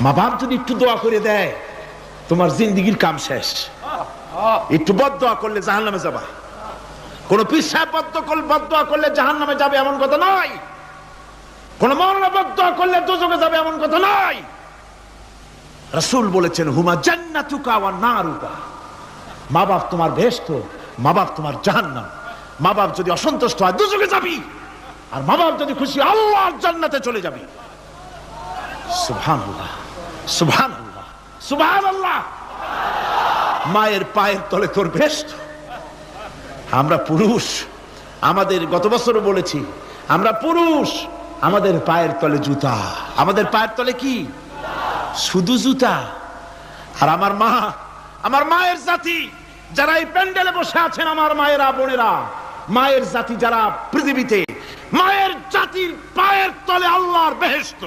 মা বাপ যদি একটু দোয়া করে দেয় তোমার জিন্দেগির কাম শেষ। একটু বদদোয়া করলে জাহান্নামে যাবা। কোন পীর সাহেব বদদোয়া করলে জাহান্নামে যাবে এমন কথা নয়। কোন মাওলানা বদদোয়া করলে দোজখে যাবে এমন কথা নয়। রাসূল বলেছেন হুমা জান্নাতুকা ওয়া নারুকা। মা বাপ তোমার বেহেশত, মা বাপ তোমার জাহান্নাম। মা বাপ যদি অসন্তুষ্ট হয় দোজখে যাবি, আর মা বাপ যদি খুশি আল্লাহর জান্নাতে চলে যাবি। সুবহানাল্লাহ, সুবহানাল্লাহ, সুবহানাল্লাহ। মায়ের পায়ের তলে তোর বেহেশত। আমরা পুরুষ, আমাদের গত বছরও বলেছি, আমরা পুরুষ, আমাদের পায়ের তলে জুতা। আমাদের পায়ের তলে কি? শুধু জুতা। আর আমার মা, আমার মায়ের জাতি যারা এই প্যান্ডেলে বসে আছেন, আমার মায়েরা বোনেরা, মায়ের জাতি যারা পৃথিবীতে, মায়ের জাতির পায়ের তলে আল্লাহর বেহেশত।